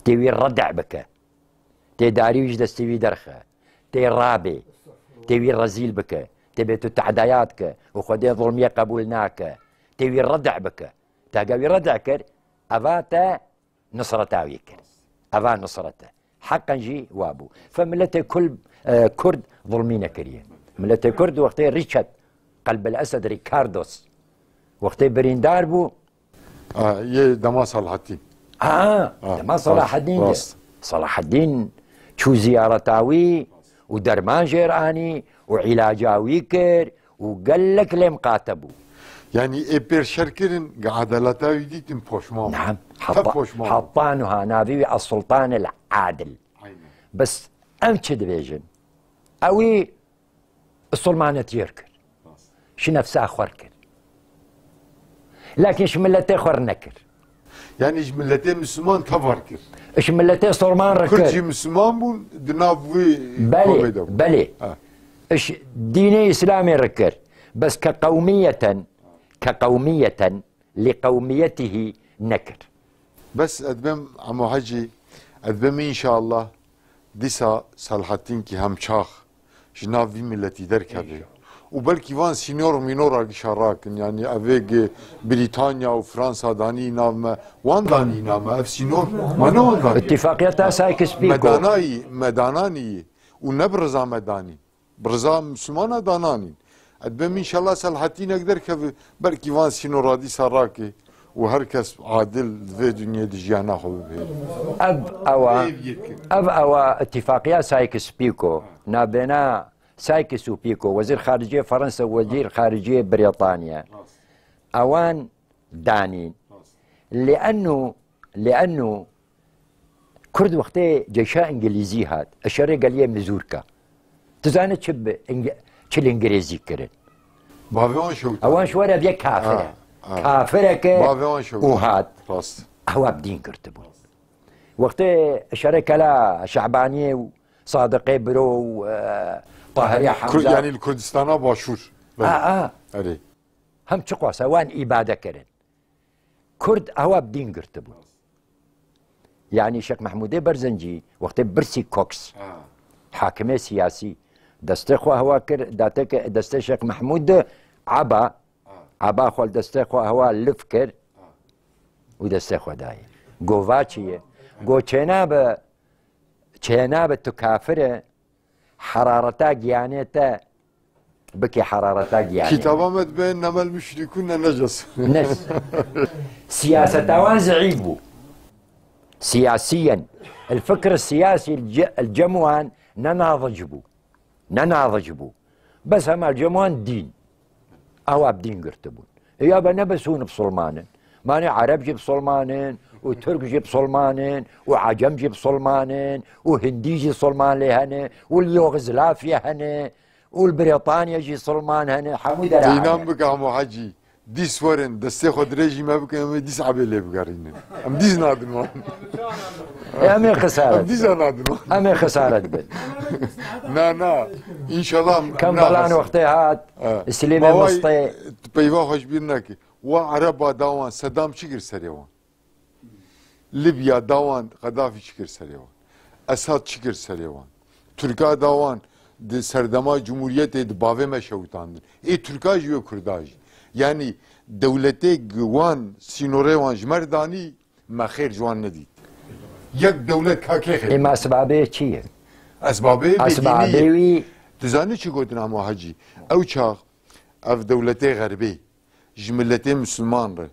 تيوي الردع بك تداري وجد استوي درخه تي رابي تيوي الرزيل بك تبي تعدياتك وخدي ظلميه قبولناك تيوي الردع بك تاقوي ردع كر افاتا نصرتاوي كر افا نصرته حقا جي وابو فملتي كل كرد ظلمين كريم ملتي كرد وقتي ريتشارد قلب الاسد ريكاردوس وقتي بريندار بو يه دما صلاح الدين دما صلاح الدين صلاح الدين شو زيارتاوي ودرمان جيراني وعلاجاوي كر وقال لك لم قاتبوا. يعني إبر شركرن عدالتا يديتم بوشمان. نعم حطانها نافي السلطان العادل. بس أمشي دبيجن أوي السلمانة يركر شي نفسها خوركر لكن شملتي خورنكر يعني شملتي مسلمان تفركر شملتي سلمان ركر كل شي مسلمان بون دنافوي بلي اش ديني اسلامي ركر بس كقومية لقوميته نكر. بس أدبم عمو حجي أدبم إن شاء الله ديسا صالحتين كي هم شاخ جناف في ملتي دركبه وبلكي وان سينيور مينور شراكن يعني افيج بريطانيا وفرنسا داني نام وان داني نام اف سينيور ما نو داني اتفاقية سايكس بيكو مداناني ونبرزا مداني برزا مسلمان داناني أدبم إن شاء الله صالحتين أقدر كبه بلكي وان سينور دي سراكي وهركس عادل في دنيا دجانا خو به اب اوا اتفاقيه سايكس بيكو نابنا سايكس وبيكو وزير خارجيه فرنسا وزير خارجيه بريطانيا اوان دانين لانه كرد وقتي جيشا انجليزي هات الشرق قال لي مزوركا تزانت شب الانجليزي كرن اوان شو ولا بيك كافره كافرك وهات هو بدين كرتبون وقت الشركة لا شعبانية وصادقي برو طاهرية حمزة يعني الكردستان باشور أري هم تشقوا سوان إبادة كرن كرد هو بدين كرتبون يعني شيخ محمود برزنجي وقت برسي كوكس حاكمي سياسي دستخوا هو كر داتك دست شيخ محمود عبا خال دسته خو هوا لفكر و دسته خو داي گوواچیه گو چناب تو کافره حرارتا گیانیتا بكي حرارتا گیانیتا كتابات بين نما المشركون نجس سياسة زعيبو سياسيا الفكر السياسي الجموان نناضجبو بس هم الجموان دين أو بدين قرتبون يا بنبسون بصلمانن ماني عرب جيب صلمانن وترك جيب صلمانن وعجم جيب صلمانن وهندي جي صلمان لهنا واليوغوسلافيا هنا والبريطانيا جي صلمان هنا حمود دينام بك عمو حجي ديس ورن دستي خد ريجي ما بك ديس عبيلي بقارين ام ديس نادن امي خسارة ام ديس نادن امي خسارة بن نا ان شاء الله كم بلان وقتي هات سليمة مسطي بيوا خوش بيرناكي وعربا داوان صدام شكر سريوان ليبيا داوان قذافي شكر سريوان اساد شكر سريوان تركا داوان دي سردما جمهوريت دي باوي مشوتاندن اي تركا جيو كرداج يعني دولتي جوان سينوري وان جمرداني ما خير جوان نديد يك دولت كاكي خير اما اسبابه چيه اسبابه تزاني چي قلتنا عمو حجي او چاق اف دولتي غربي جملتي مسلمان ره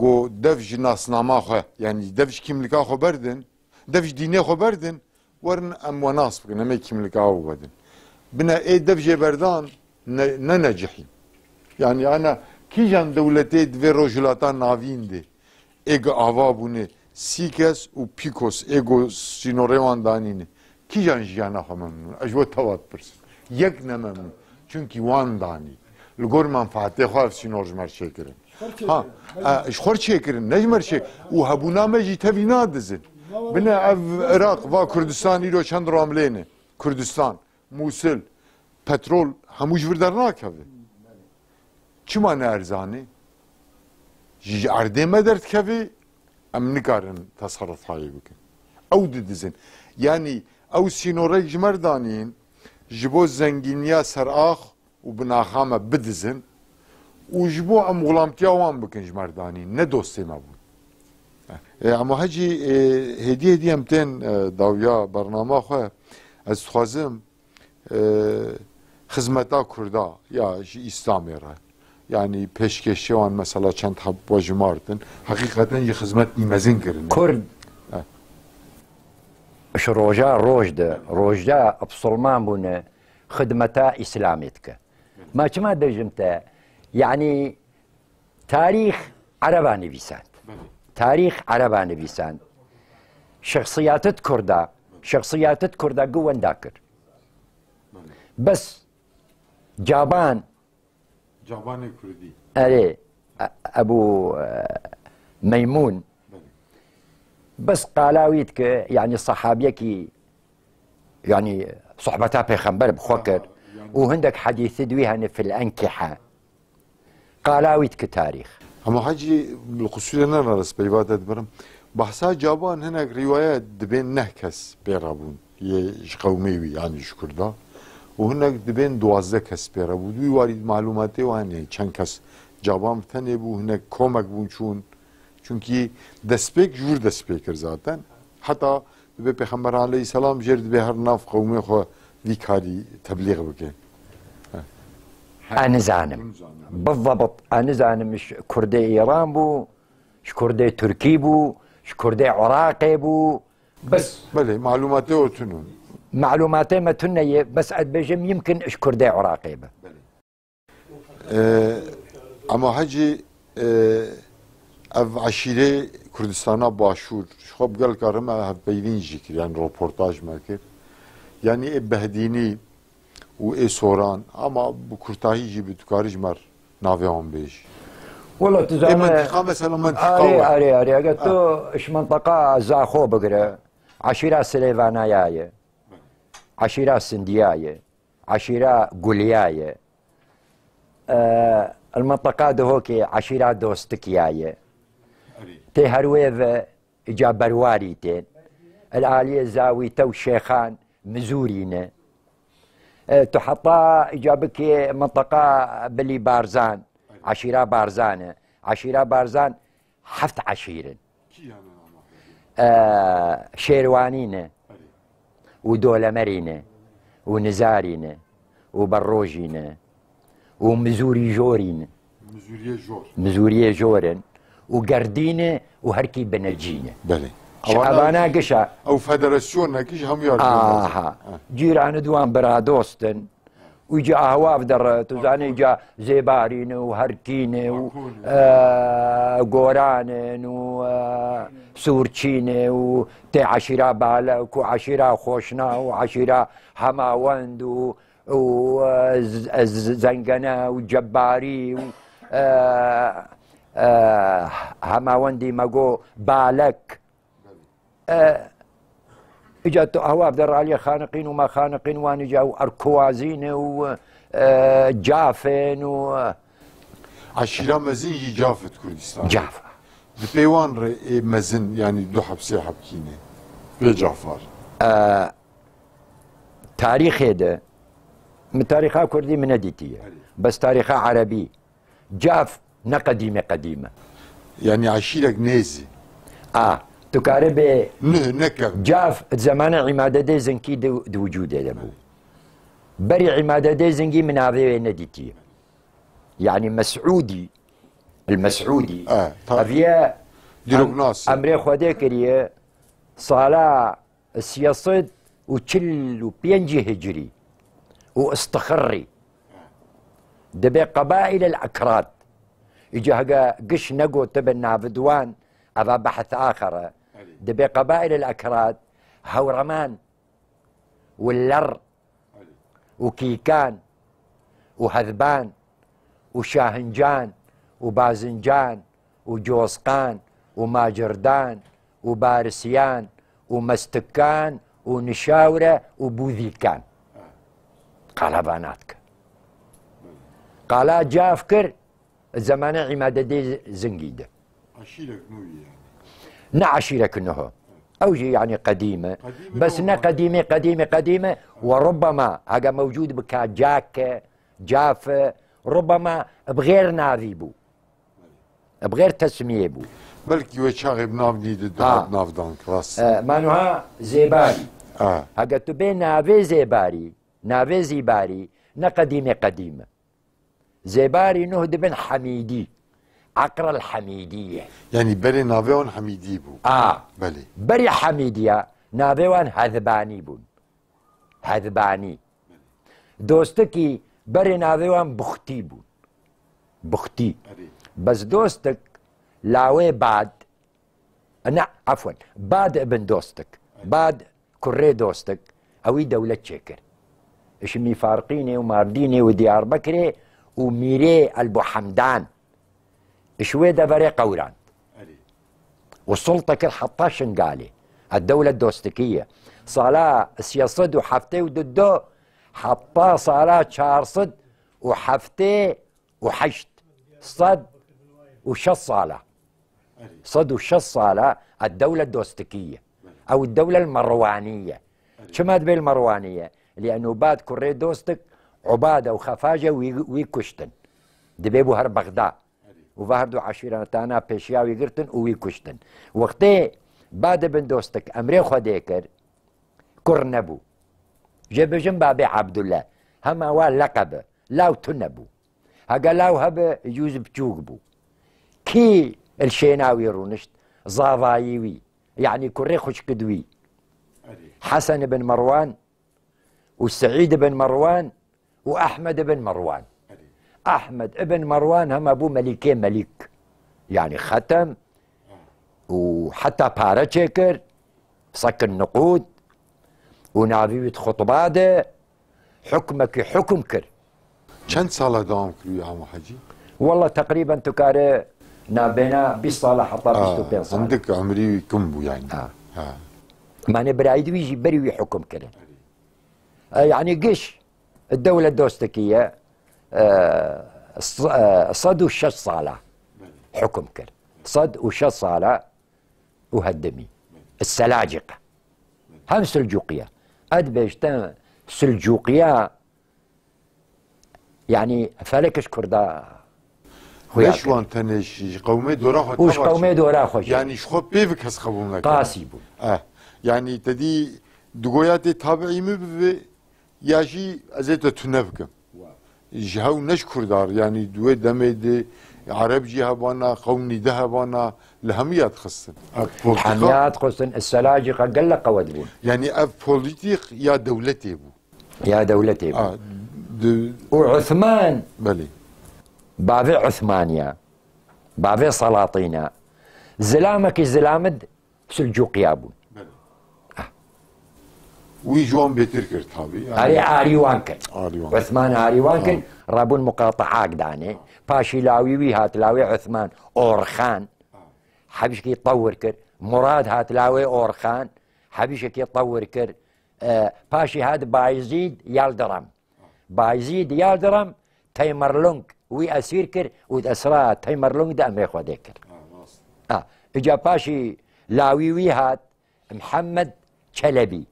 گو دفج ناسنامه خو يعني دفج كيملكا خو بردن دفج ديني خو بردن ورن ام وناس بكن هم كيملكا خو بردن بنا اي دفج بردان ننجحي يعني انا كي جان دولتي دفي روجلاتان نافين دي ايغ اوابونه سيكس و بيكوس ايغو سينوريوان دانيني كي جان جانا خو ممنون اجو توات برس يك نممنون چونكي وان داني لغور منفعته خو سينورج مرشي كرن ها اشخور شكرن نجمر شي وهبونا مجي تبينا دزن بنا عراق و كردستان يرو چند راملينه كردستان موصل petrol هموش وردرنا كبه چما نرزاني عرده مدرت كبه ام نكارن تصرف هاي بكن او دزن يعني او سينوري جمردانين جبو زنگينيا سراخ وبناخامه بدزن وجبو ام غلامتيا وان بكن جمرداني نه دوستي ما بون اما حجي هديه امتن داويا برنامه خو از خوازم خدمتا کردا یا اسلامی را yani peşkeşi olan mesela çent habba cumardın hakikaten iyi hizmet nimezin girin. Kurd اش روجا روجدا بسلمان بون خدمتا اسلامتك ما كما دجمتا يعني تاريخ عربا نبيسان تاريخ عربا نبيسان شخصيات كردا قوان داكر بس جابان كردي أري أبو ميمون بس قالاويتك يعني صحابيك يعني صحبتها بيخنبر بخوكر وهندك حديث دويها في الأنكحة قالاويتك تاريخ اما حاجي بالقصور انا رس بيبات برم بحثا جابان هناك روايات دبين نهكس بيرابون يش قوميوي يعني شكردا وهناك دبين 12 کس بيرابون دوي وارد معلوماتي واني چند کس جابان تنه بو هناك كومك بون چونكي دسبيك جور دسبيكر zaten حتى به پیغمبر علیه السلام جرد به هر ناف قومي خو ويكاري تبليغ بكين أنا زانم بالضبط أنا زانم مش كردي إيران بو مش كردي تركي بو مش كردي عراقي بو بس بله معلوماتي وتنون معلوماتي ما تنية بس بجم يمكن اش كردي عراقي بو اما حجي اف عشيرة كردستانا باشور خب قال كارما هف بيلين جيكر يعني روبورتاج ماكر يعني بهديني و اي سوران اما بكرتاهي جي بتكارج مر نافيهم بيش والله تزعم منطقة مثلا منطقة اري قلت اش منطقة زاخو بقرا عشيرة سليفانايا عشيرة سندياية عشيرة قولياية المنطقة دهوكي عشيرة دوستكياية تي هرويف اجا برواريتين الآلية زاويته والشيخان مزورينه تحطها اجابك منطقة بلي بارزان عشيرة بارزانة عشيرة بارزان حفت عشيرة شيروانينة ودولمرينة ونزارينة وبروجينة ومزوري جورين مزورية جورن وقردينة وهركي بنرجينة بلي شعبانا قشا او فدراسيون كيش هم يعرفون جيران دوان برا دوستن ويجي اهواف در تزاني جا زيبارين وهركين وقوران وسورتشين وتي عشيرة بالك وعشيرة خوشنا وعشيرة هماوند وزنقنا وجباري هماوندي ماقو بالك اجت اهواف در علي خانقين وما خانقين وان جاو اركوازين وجافن و عشيرة مزن هي جافت كردستان جافة بيوان رأي مزن يعني دو حبسي حبكينه بجعفر تاريخ هذا من تاريخها كردي من نديتية بس تاريخها عربي جاف قديمة يعني عشيرة نيزي تكارب نكر جاف زمان عمادة دي زنكي دو وجوده دبو بري عمادة دي زنكي من هذه نديتية يعني مسعودي المسعودي أفيا ديروغناس أمري خودي كريه صلاة السياسة وتشل وبينجي هجري واستخري دبي قبائل الأكراد إجا قش نقو تبن نافدوان أبا بحث آخر دبي قبائل الأكراد هورمان واللر وكيكان وهذبان وشاهنجان وبازنجان وجوسقان وماجردان وبارسيان ومستكان ونشاورة وبوذيكان قال باناتك قال جافكر زمان عمادة دي زنقيدة عشيرة نوية يعني عشيرة كنه أوجي يعني قديمة بس نا قديمة وربما هذا موجود بكا جاف ربما بغير ناذي بو بغير تسمية بو بلكي وشاغي بناف نيد ناف دان كلاس مانوها زيباري هذا تبين نافي زيباري نا قديمة زيباري نهد بن حميدي عقر الحميدية يعني بري نافيون حميدي بو بلي بري حميدية ناوێوان هەذبانی بوون هەذبانی دۆستێکی بەرێ ناوێوان بوختی بوون بوختی بەس دۆستێک لاوێ باد نه عفوا باد ابن دۆستێک باد کوڕێ دۆستێک ئەوی دەولەت چێ کرد اشمی فارقینێ و ماردینێ و دیار بەکرێ و میرێ ئەلبۆ حەمدان شوێ دەبەرێ قەوران وسلطة كل حطها شنقالي الدولة الدوستكية صالا سياسد وحفتي وددو حطها صالا شارصد وحفتي وحشت صد وشص صالا صد وشص صالا الدولة الدوستكية أو الدولة المروانية شما تبي المروانية لأنه بعد كوري دوستك عبادة وخفاجة ويكشتن دبيبو هر بغداد وفهردو عشيرتانا بيشياوي قرتن ويكشتن وقتي بعد بن دوستك امري خديكر كرنبو جيب جنب ابي عبد الله هما وال لقب لاو تنبو هقا لاو هب يجوز بجوقبو كي الشيناوي رونشت زاضايوي يعني كري خش كدوي حسن بن مروان والسعيد بن مروان واحمد بن مروان أحمد ابن مروان هم أبو ملكين ملك يعني ختم وحتى بارا تشيكر سكن نقود ونافيوت خطباده حكمك حكم كر چند ساله دوام کردی عمو حجی؟ والله تقريبا تكاري نابينا 20 ساله حتى 25 ساله عندك عمري كم بو يعني ماني برايد ويجي بري حكم كره يعني قش الدولة الدوستكية صد وشش صالة حكم كر صد وشش صالة وهدمي السلاجقة هم سلجوقية أدبشتان سلجوقية يعني فلكش كردا ليش وان تنش قومي دورا خوش وش قومي دورا خوش يعني شخو بيفك هس خبون لك قاسي بو يعني تدي دقويات تابعي مبي ياجي ازيت تنبكم جهو نشكر دار يعني دوي دمي عرب جهه بانا قومي ده بانا لهميات خصن حميات خصن السلاجقه قل قود بون يعني اف بوليتيك يا دولتي بو يا دولتي بو وعثمان بلي بافي عثمانيا بافي سلاطينا زلامك زلامد سلجوقيا بون ويجوان بيتر كر تابي آري وانكن عثمان آري وانكن رابون مقاطعاك داني باشي لاوي وي هات لاوي عثمان أورخان حبيش كي يطور كر مراد هات لاوي أورخان حبيش كي يطور كر باشي هاد بايزيد يالدرم بايزيد يالدرم تيمرلونج وي أسير كر وتأسرا تيمرلونج دا أمريخ وديكر إجا باشي لاوي وي هات محمد شلبي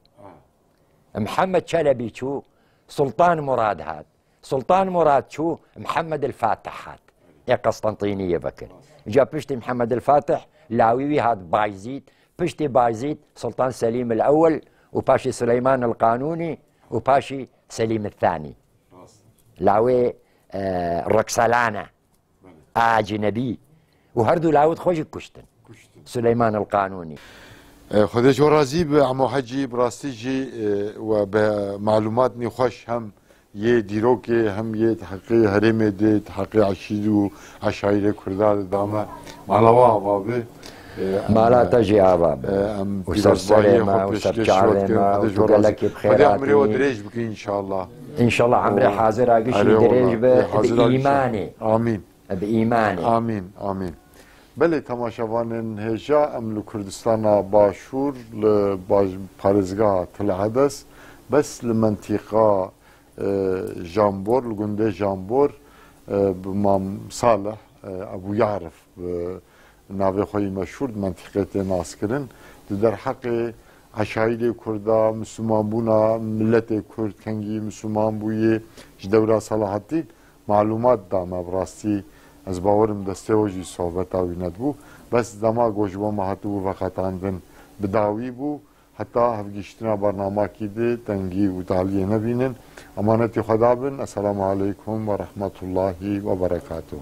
محمد شلبي شو سلطان مراد هاد سلطان مراد شو محمد الفاتح هاد يا قسطنطينية بكر جا بشتي محمد الفاتح لاويوي هاد بايزيد بشتي بايزيد سلطان سليم الأول وباشي سليمان القانوني وباشي سليم الثاني لاوي ركسلانة أجنبي وهردو لاود خوش كشتن سليمان القانوني خدا جو راضی به عمو حجی براستی جی و به معلومات نخوش هم یه دیروک هم یه تحقیق هرم ده تحقیق عشید و عشایر کردار دامه مالوا بابه مالا تجي عباب وسرسري ما وسرشعري ما وقالك بخيراتي خدا عمري ودريج بك ان شاء الله ان شاء الله عمري حاضر اقشي دريج بإيماني آمين بإيماني آمين آمين بله تماشاوان هجا املو کردستان باشور لباج پارزگاه تل حدث بس لمنطقه جامبور لگنده جامبور بمام صالح ابو يعرف ناوی خوی مشهور منطقه ناس کرن در حق عشایر کردا مسلمان بونا ملت کرد کنگی مسلمان بویه جدورا صلاحاتی معلومات دامه براستی از باورم دسته وجی صحبت آوی ندبو بس دما گوشبا مهاتو وقتاندن بداوی بو حتی هفگیشتنا برنامه کی ده تنگی و تعالیه نبینن امانت خدا بن السلام علیکم و رحمت الله و برکاته